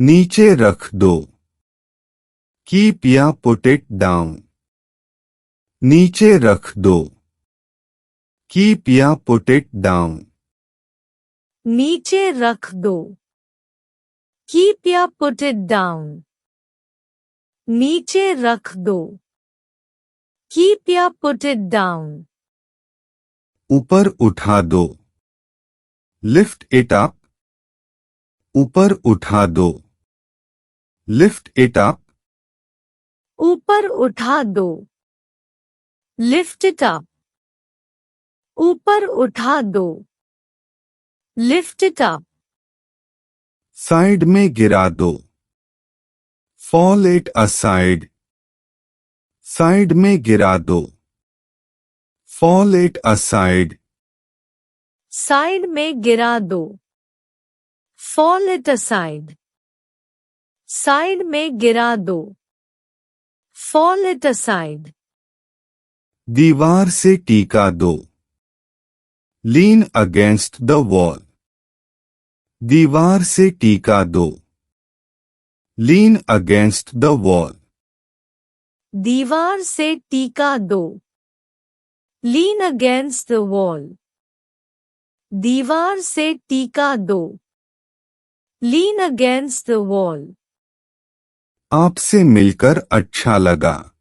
नीचे रख दो। कीप या पुट इट डाउन। नीचे रख दो। कीप या पुट इट डाउन। नीचे रख दो। Keep या put it down. नीचे रख दो। Keep या put it down. ऊपर उठा दो। Lift it up. ऊपर उठा दो। Lift it up. ऊपर उठा दो। Lift it up. ऊपर उठा दो। Lift it up. साइड में गिरा दो। Fall it aside. साइड में गिरा दो। Fall it aside. साइड में गिरा दो। Fall it aside. साइड में गिरा दो। Fall it aside. दीवार से टीका दो। लीन अगेंस्ट द वॉल। दीवार से टीका दो। लीन अगेंस्ट द वॉल। दीवार से टीका दो। Lean against the wall. दीवार से टीका दो। Lean against the wall. आपसे मिलकर अच्छा लगा।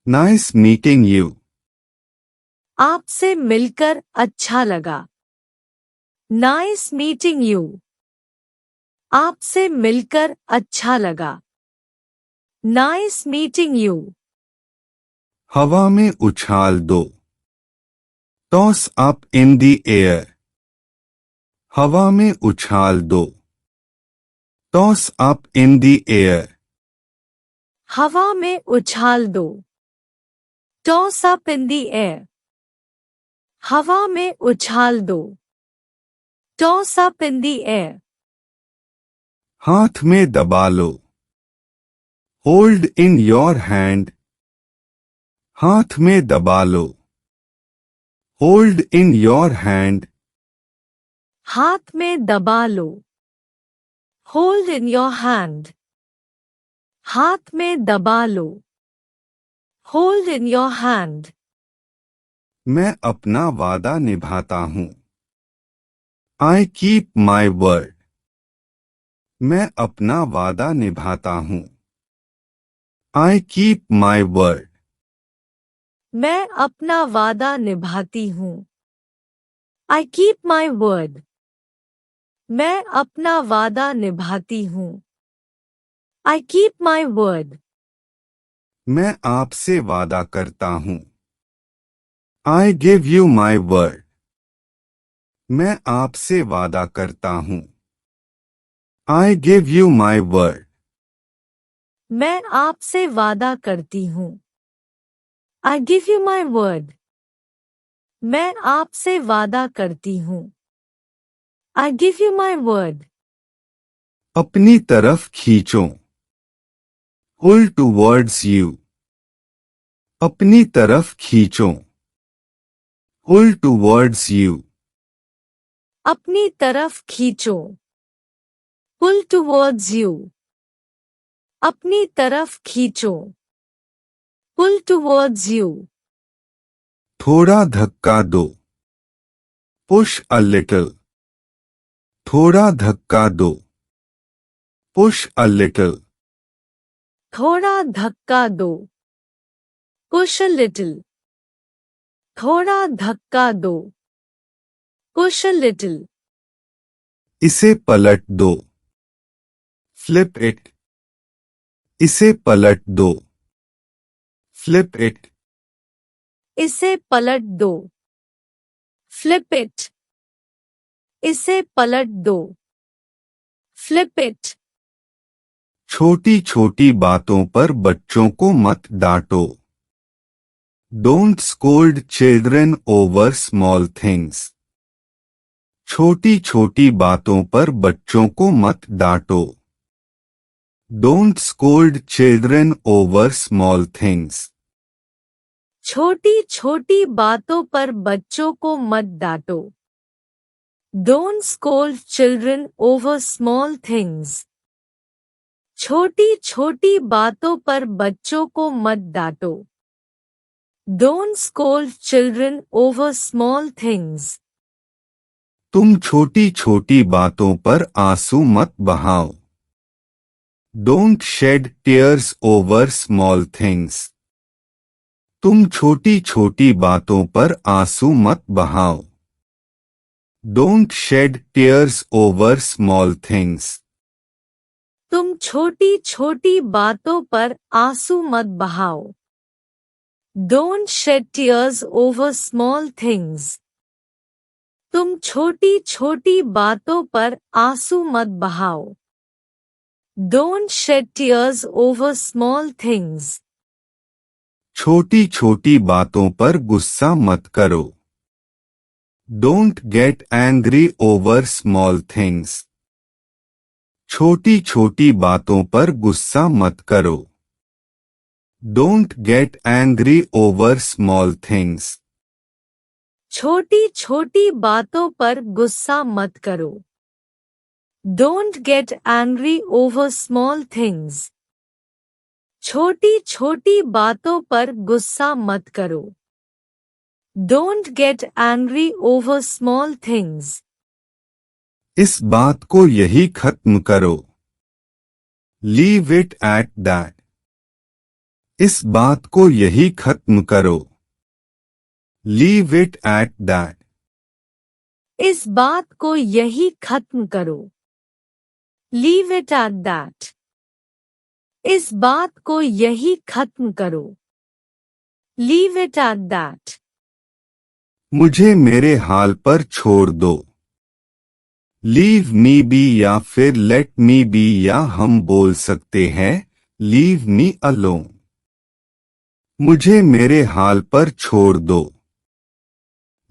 Nice meeting you. आपसे मिलकर अच्छा लगा। Nice meeting you. आपसे मिलकर अच्छा लगा। Nice meeting you. हवा में उछाल दो। Toss up in the air. हवा में उछाल दो। Toss up in the air. हवा में उछाल दो। Toss up in the air. हवा में उछाल दो। Toss up in the air. हाथ में दबा लो। Hold in your hand. हाथ में दबा लो। Hold in your hand. हाथ में दबा लो। Hold in your hand. हाथ में दबा लो। Hold in your hand. मैं अपना वादा निभाता हूँ। I keep my word. मैं अपना वादा निभाता हूँ। I keep my word. मैं अपना वादा निभाती हूँ। I keep my word. मैं अपना वादा निभाती हूँ। I keep my word. मैं आपसे वादा करता हूँ। I give you my word. मैं आपसे वादा करता हूँ। I give you my word. मैं आपसे वादा करती हूँ। I give you my word. मैं आपसे वादा करती हूँ। I give you my word. अपनी तरफ खींचो। पुल टुवर्ड्स यू। अपनी तरफ खींचो। पुल टुवर्ड्स यू। अपनी तरफ खींचो। Pull towards you. अपनी तरफ खींचो। Pull towards you. थोड़ा धक्का दो। Push a little. थोड़ा धक्का दो। Push a little. थोड़ा धक्का दो। Push a little. थोड़ा धक्का दो। Push a little. इसे पलट दो। Flip it. इसे पलट दो। Flip it. इसे पलट दो। Flip it. इसे पलट दो। Flip it. छोटी छोटी बातों पर बच्चों को मत डांटो। Don't scold children over small things. छोटी छोटी बातों पर बच्चों को मत डांटो। Don't scold children over small things. छोटी छोटी बातों पर बच्चों को मत डांटो। Don't scold children over small things. छोटी छोटी बातों पर बच्चों को मत डांटो। Don't scold children over small things. तुम छोटी छोटी बातों पर आंसू मत बहाओ। Don't shed tears over small things. तुम छोटी छोटी बातों पर आंसू मत बहाओ। Don't shed tears over small things. तुम छोटी छोटी बातों पर आंसू मत बहाओ। Don't shed tears over small things. तुम छोटी छोटी बातों पर आंसू मत बहाओ। Don't shed tears over small things. छोटी छोटी बातों पर गुस्सा मत करो। Don't get angry over small things. छोटी छोटी बातों पर गुस्सा मत करो। Don't get angry over small things. छोटी छोटी बातों पर गुस्सा मत करो। Don't get angry over small things. छोटी छोटी बातों पर गुस्सा मत करो। Don't get angry over small things. इस बात को यही खत्म करो। Leave it at that. इस बात को यही खत्म करो। Leave it at that. इस बात को यही खत्म करो। Leave it at that. इस बात को यही खत्म करो। Leave it at that. मुझे मेरे हाल पर छोड़ दो। Leave me be या फिर let me be या हम बोल सकते हैं Leave me alone. मुझे मेरे हाल पर छोड़ दो।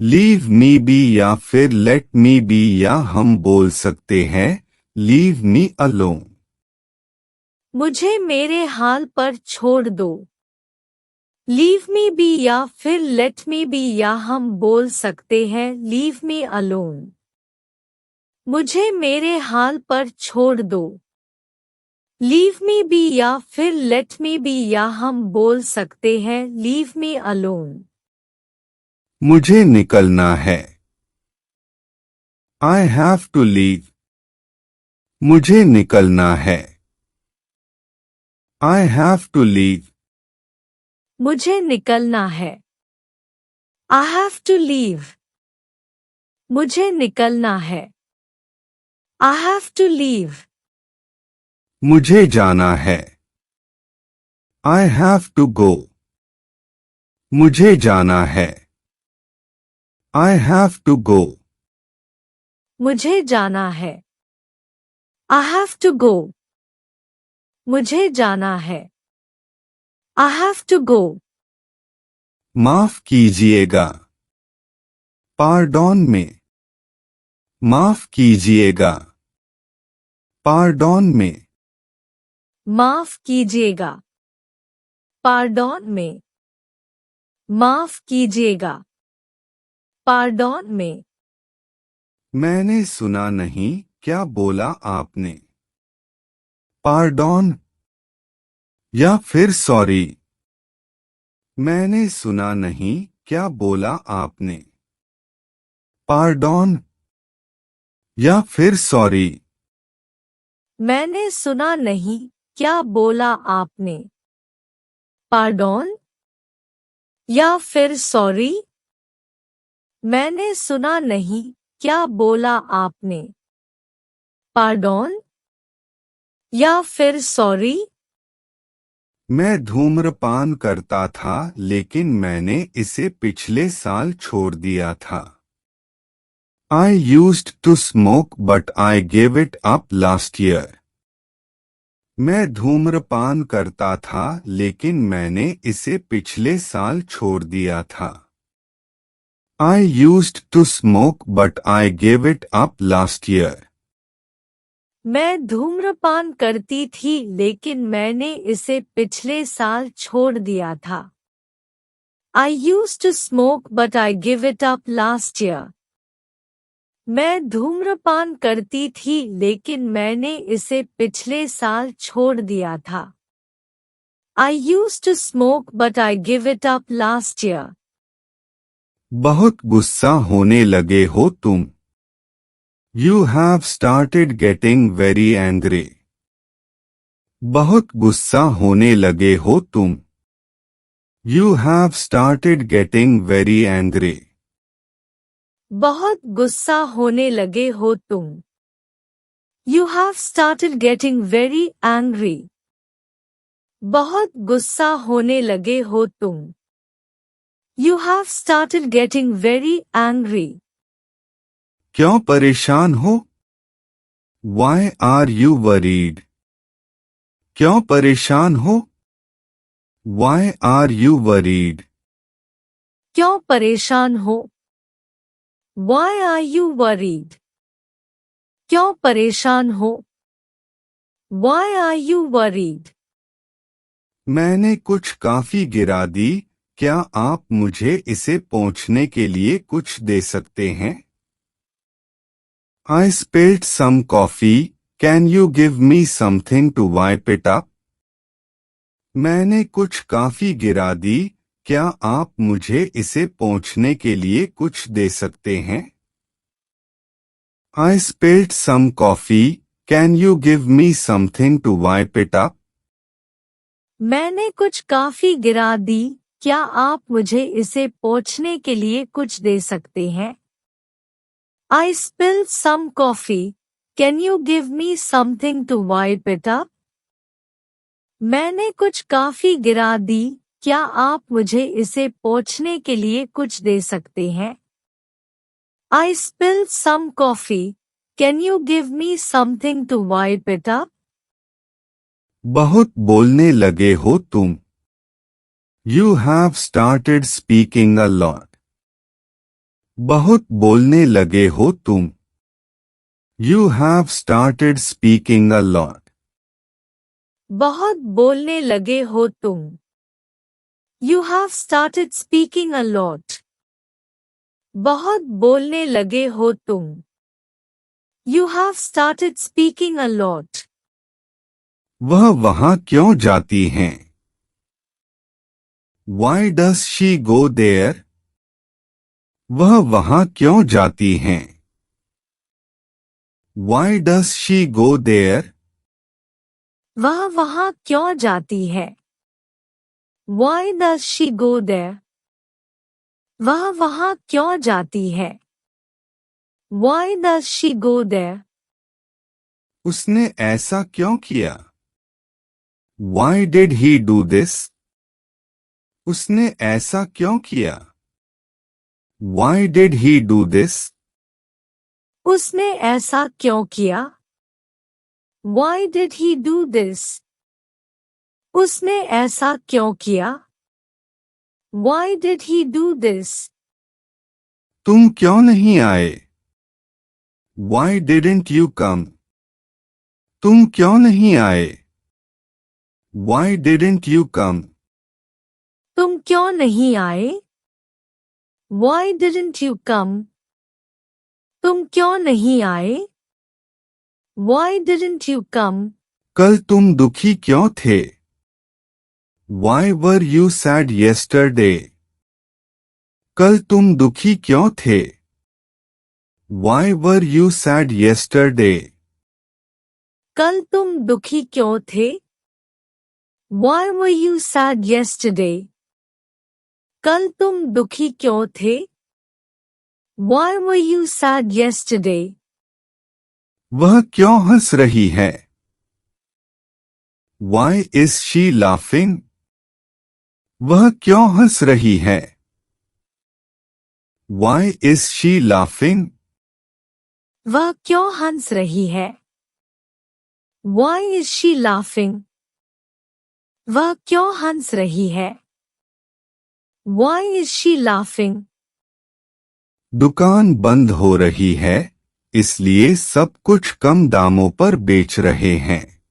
Leave me be या फिर let me be या हम बोल सकते हैं Leave me alone. मुझे मेरे हाल पर छोड़ दो। Leave me be या फिर let me be या हम बोल सकते हैं Leave me alone. मुझे मेरे हाल पर छोड़ दो। Leave me be या फिर let me be या हम बोल सकते हैं Leave me alone. मुझे निकलना है। I have to leave. मुझे निकलना है। I have to leave. मुझे निकलना है। I have to leave. मुझे निकलना है। I have to leave. मुझे जाना है। I have to go. मुझे जाना है। I have to go. मुझे जाना है। I have to go. मुझे जाना है। I have to go. माफ कीजिएगा। Pardon में। माफ कीजिएगा। Pardon में। माफ कीजिएगा। Pardon में। माफ कीजिएगा। Pardon में। मैंने सुना नहीं, क्या बोला आपने? Pardon या फिर सॉरी। मैंने सुना नहीं, क्या बोला आपने? Pardon या फिर सॉरी। मैंने सुना नहीं, क्या बोला आपने? Pardon या फिर सॉरी। मैंने सुना नहीं, क्या बोला आपने? Pardon या फिर सॉरी। मैं धूम्रपान करता था लेकिन मैंने इसे पिछले साल छोड़ दिया था। I used to smoke but I gave it up last year. मैं धूम्रपान करता था लेकिन मैंने इसे पिछले साल छोड़ दिया था। I used to smoke but I gave it up last year. मैं धूम्रपान करती थी लेकिन मैंने इसे पिछले साल छोड़ दिया था। I used to smoke but I gave it up last year. मैं धूम्रपान करती थी लेकिन मैंने इसे पिछले साल छोड़ दिया था। I used to smoke but I gave it up last year. बहुत गुस्सा होने लगे हो तुम। You have started getting very angry. बहुत गुस्सा होने लगे हो तुम। You have started getting very angry. बहुत गुस्सा होने लगे हो तुम। You have started getting very angry. बहुत गुस्सा होने लगे हो तुम। You have started getting very angry. क्यों परेशान हो? Why are you worried? क्यों परेशान हो? Why are you worried? क्यों परेशान हो? Why are you worried? क्यों परेशान हो? Why are you worried? मैंने कुछ कॉफी गिरा दी, क्या आप मुझे इसे पोंछने के लिए कुछ दे सकते हैं? I spilled some coffee, can you give me something to wipe it up? मैंने कुछ कॉफी गिरा दी, क्या आप मुझे इसे पोंछने के लिए कुछ दे सकते हैं? I spilled some coffee, can you give me something to wipe it up? मैंने कुछ कॉफी गिरा दी, क्या आप मुझे इसे पोंछने के लिए कुछ दे सकते हैं? I spilled some coffee, can you give me something to wipe it up? मैंने कुछ कॉफी गिरा दी, क्या आप मुझे इसे पोंछने के लिए कुछ दे सकते हैं? I spilled some coffee, can you give me something to wipe it up? बहुत बोलने लगे हो तुम। You have started speaking a lot. बहुत बोलने लगे हो तुम। You have started speaking a lot. बहुत बोलने लगे हो तुम। You have started speaking a lot. बहुत बोलने लगे हो तुम। You have started speaking a lot. वह वहां क्यों जाती हैं? Why does she go there? वह वहां क्यों जाती हैं? Why does she go there? वह वहां क्यों जाती है? Why does she go there? वह वहां क्यों जाती है? Why does she go there? उसने ऐसा क्यों किया? Why did he do this? उसने ऐसा क्यों किया? Why did he do this? उसने ऐसा क्यों किया? Why did he do this? उसने ऐसा क्यों किया? Why did he do this? तुम क्यों नहीं आए? Why didn't you come? तुम क्यों नहीं आए? Why didn't you come? तुम क्यों नहीं आए? Why didn't you come? तुम क्यों नहीं आए? Why didn't you come? कल तुम दुखी क्यों थे? Why were you sad yesterday? कल तुम दुखी क्यों थे? Why were you sad yesterday? कल तुम दुखी क्यों थे? Why were you sad yesterday? कल तुम दुखी क्यों थे? Why were you sad yesterday? वह क्यों हंस रही है? Why is she laughing? वह क्यों हंस रही है? Why is she laughing? वह क्यों हंस रही है? Why is she laughing? वह क्यों हंस रही है? Why is she laughing? दुकान बंद हो रही है, इसलिए सब कुछ कम दामों पर बेच रहे हैं।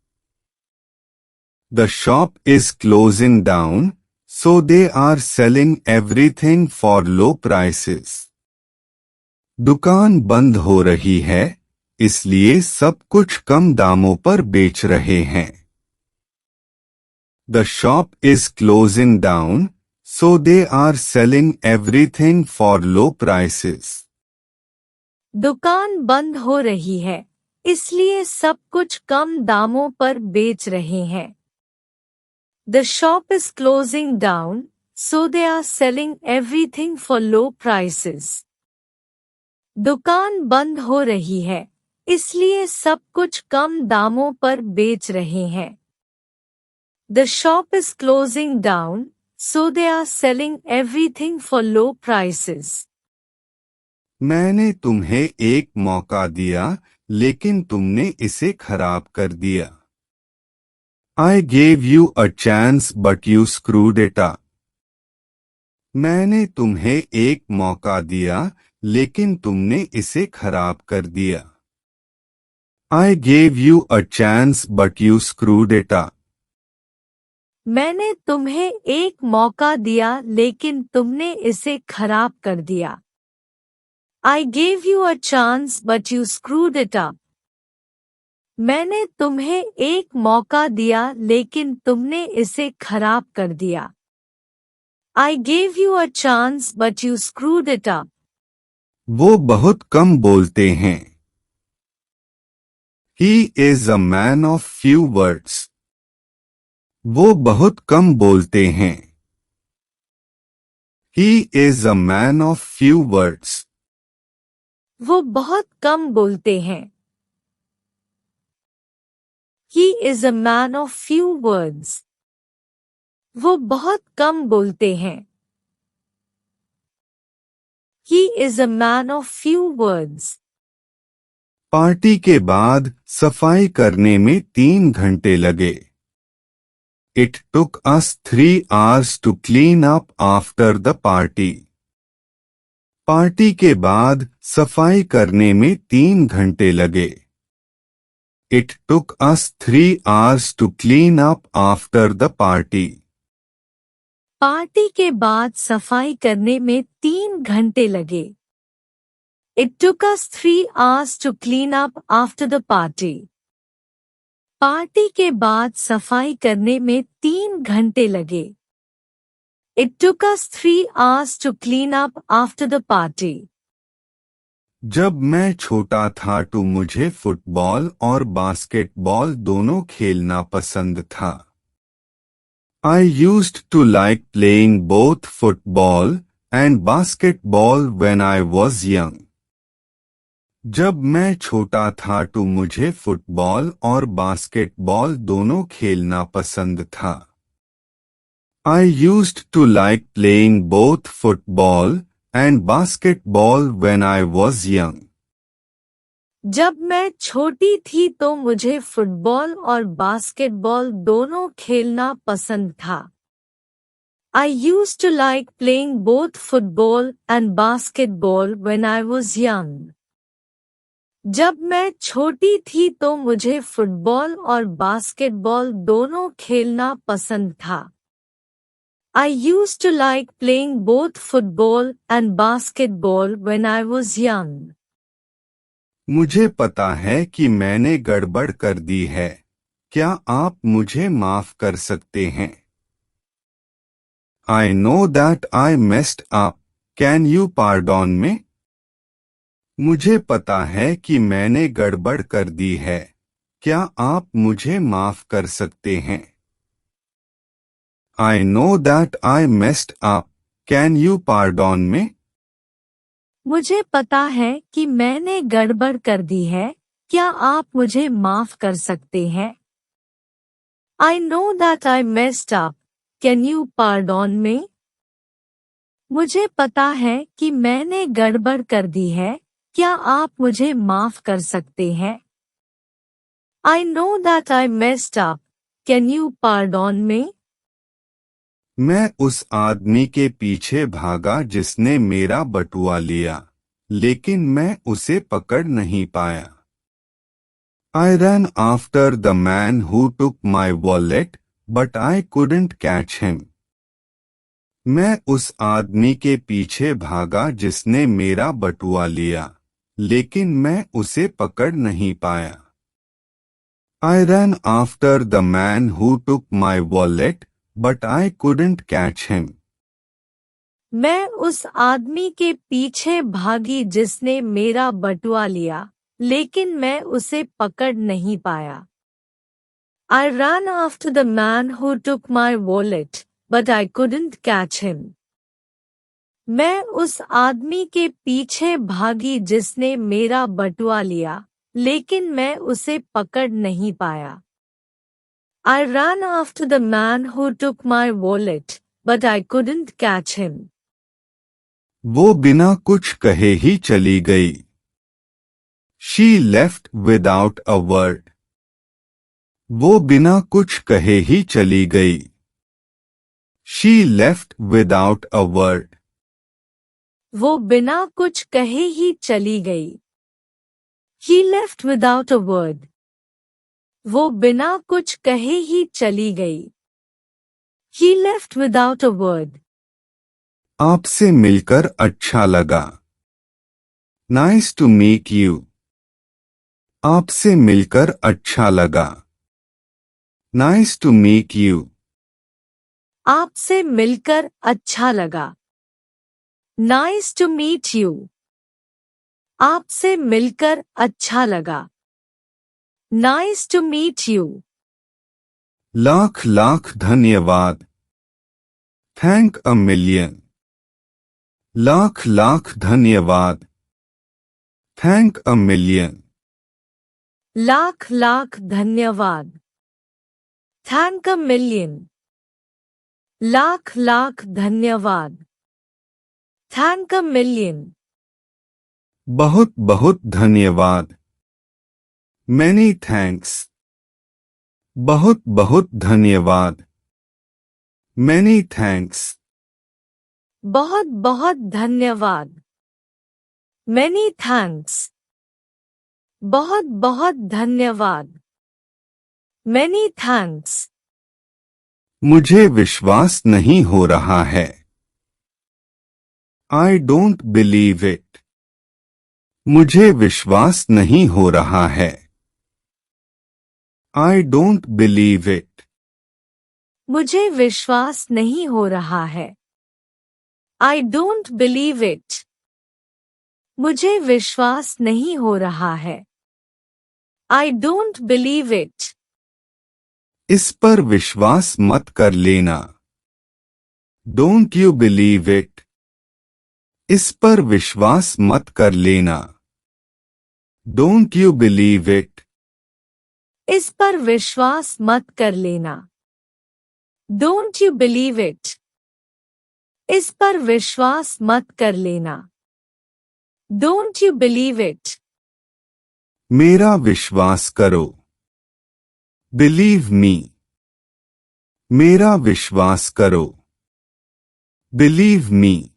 The shop is closing down, so they are selling everything for low prices. दुकान बंद हो रही है, इसलिए सब कुछ कम दामों पर बेच रहे हैं। The shop is closing down, so they are selling everything for low prices. दुकान बंद हो रही है, इसलिए सब कुछ कम दामों पर बेच रहे हैं। The shop is closing down, so they are selling everything for low prices. दुकान बंद हो रही है, इसलिए सब कुछ कम दामों पर बेच रहे हैं। The shop is closing down, so they are selling everything for low prices. मैंने तुम्हें एक मौका दिया, लेकिन तुमने इसे खराब कर दिया। I gave you a chance but you screwed it up. मैंने तुम्हें एक मौका दिया, लेकिन तुमने इसे खराब कर दिया। I gave you a chance but you screwed it up. मैंने तुम्हें एक मौका दिया लेकिन तुमने इसे खराब कर दिया। I gave you a chance but you screwed it up. मैंने तुम्हें एक मौका दिया लेकिन तुमने इसे खराब कर दिया। I gave you a chance but you screwed it up. वो बहुत कम बोलते हैं। He is a man of few words. वो बहुत कम बोलते हैं। He is a man of few words. वो बहुत कम बोलते हैं। He is a man of few words. वो बहुत कम बोलते हैं। He is a man of few words. Party के बाद सफाई करने में 3 घंटे लगे। It took us 3 hours to clean up after the party. Party के बाद सफाई करने में 3 घंटे लगे। It took us 3 hours to clean up after the party. Party के बाद सफाई करने में 3 घंटे लगे। It took us 3 hours to clean up after the party. Party के बाद सफाई करने में 3 घंटे लगे। It took us 3 hours to clean up after the party. जब मैं छोटा था तो मुझे फुटबॉल और बास्केटबॉल दोनों खेलना पसंद था। I used to like playing both football and basketball when I was young. जब मैं छोटा था तो मुझे फुटबॉल और बास्केटबॉल दोनों खेलना पसंद था। I used to like playing both football and basketball when I was young. जब मैं छोटी थी तो मुझे फुटबॉल और बास्केटबॉल दोनों खेलना पसंद था। I used to like playing both football and basketball when I was young. जब मैं छोटी थी तो मुझे फुटबॉल और बास्केटबॉल दोनों खेलना पसंद था। I used to like playing both football and basketball when I was young. मुझे पता है कि मैंने गड़बड़ कर दी है। क्या आप मुझे माफ कर सकते हैं? I know that I messed up. Can you pardon me? मुझे पता है कि मैंने गड़बड़ कर दी है। क्या आप मुझे माफ कर सकते हैं? I know that I messed up. Can you pardon me? मुझे पता है कि मैंने गड़बड़ कर दी है, क्या आप मुझे माफ कर सकते हैं? I know that I messed up. Can you pardon me? मुझे पता है कि मैंने गड़बड़ कर दी है, क्या आप मुझे माफ कर सकते हैं? I know that I messed up. Can you pardon me? मैं उस आदमी के पीछे भागा जिसने मेरा बटुआ लिया, लेकिन मैं उसे पकड़ नहीं पाया। I ran after the man who took my wallet, but I couldn't catch him. मैं उस आदमी के पीछे भागा जिसने मेरा बटुआ लिया, लेकिन मैं उसे पकड़ नहीं पाया। I ran after the man who took my wallet, but I couldn't catch him. मैं उस आदमी के पीछे भागी जिसने मेरा बटुआ लिया, लेकिन मैं उसे पकड़ नहीं पाया। I ran after the man who took my wallet, but I couldn't catch him. मैं उस आदमी के पीछे भागी जिसने मेरा बटुआ लिया, लेकिन मैं उसे पकड़ नहीं पाया। I ran after the man who took my wallet, but I couldn't catch him. वो बिना कुछ कहे ही चली गई। She left without a word. वो बिना कुछ कहे ही चली गई। She left without a word. वो बिना कुछ कहे ही चली गई। He left without a word. वो बिना कुछ कहे ही चली गई। He left without a word. आपसे मिलकर अच्छा लगा। Nice to meet you. आपसे मिलकर अच्छा लगा। Nice to meet you. आपसे मिलकर अच्छा लगा। Nice to meet you. आपसे मिलकर अच्छा लगा। Nice to meet you. Lakh lakh धन्यवाद। Thank a million. Lakh lakh धन्यवाद। Thank a million. Lakh lakh धन्यवाद। Thank a million. Lakh lakh धन्यवाद। Thank a million. बहुत बहुत धन्यवाद। Many thanks. बहुत बहुत धन्यवाद। Many thanks. बहुत बहुत धन्यवाद। Many thanks. बहुत बहुत धन्यवाद। Many thanks. मुझे विश्वास नहीं हो रहा है। I don't believe it. मुझे विश्वास नहीं हो रहा है। I don't believe it. मुझे विश्वास नहीं हो रहा है। I don't believe it. मुझे विश्वास नहीं हो रहा है। I don't believe it. इस पर विश्वास मत कर लेना। Don't you believe it? इस पर विश्वास मत कर लेना। Don't you believe it? इस पर विश्वास मत कर लेना। Don't you believe it? इस पर विश्वास मत कर लेना। Don't you believe it? मेरा विश्वास करो। Believe me. मेरा विश्वास करो। Believe me.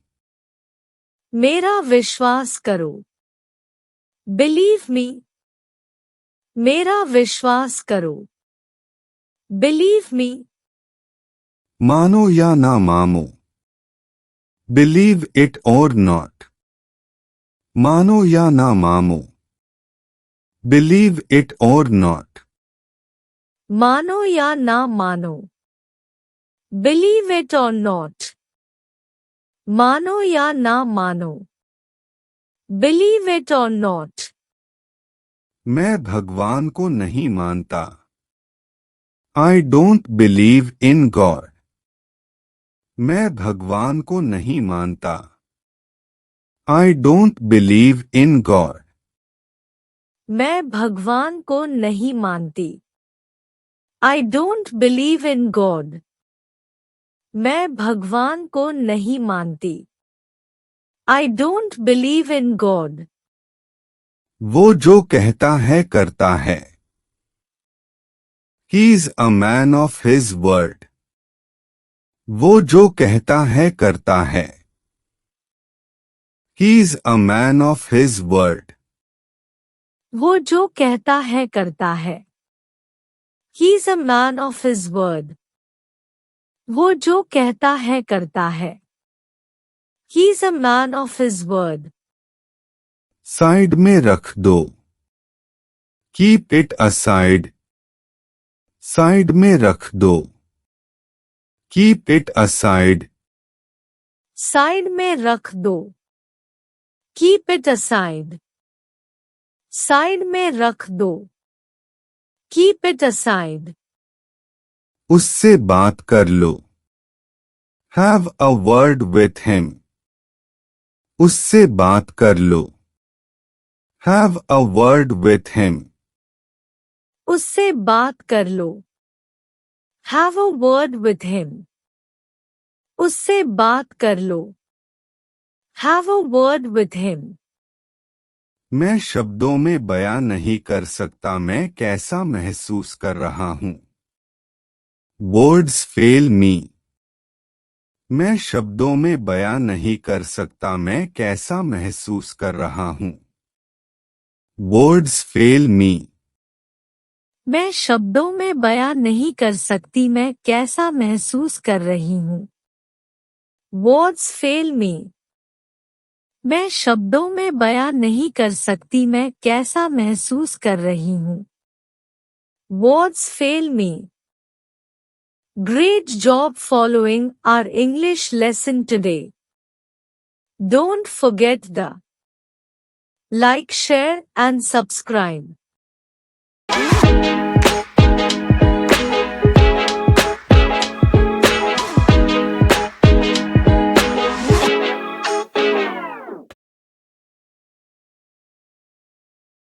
मेरा विश्वास करो। Believe me. मेरा विश्वास करो। Believe me. मानो या ना मानो। Believe it or not. मानो या ना मानो। Believe it or not. मानो या ना मानो। Believe it or not. मानो या ना मानो। Believe it or not. मैं भगवान को नहीं मानता। I don't believe in God. मैं भगवान को नहीं मानता। I don't believe in God. मैं भगवान को नहीं मानती। I don't believe in God. मैं भगवान को नहीं मानती। I don't believe in God. वो जो कहता है करता है। He is a man of his word. वो जो कहता है करता है। He is a man of his word. वो जो कहता है करता है। He is a man of his word. वो जो कहता है करता है। He is a man of his word. Side में रख दो। Keep it aside. साइड में रख दो। Keep it aside. साइड में रख दो। Keep it aside. साइड में रख दो। Keep it aside. उससे बात कर लो। Have a word with him. उससे बात कर लो। Have a word with him. उससे बात कर लो। Have a word with him. उससे बात कर लो। Have a word with him. मैं शब्दों में बयां नहीं कर सकता मैं कैसा महसूस कर रहा हूं। वर्ड्स फेल मी। मैं शब्दों में बयां नहीं कर सकता मैं कैसा महसूस कर रहा हूं। वर्ड्स फेल मी। मैं शब्दों में बयां नहीं कर सकती मैं कैसा महसूस कर रही हूँ। Words fail me. मैं शब्दों में बयां नहीं कर सकती मैं कैसा महसूस कर रही हूँ। Words fail me. Great job following our English lesson today. Don't forget the like, share and subscribe.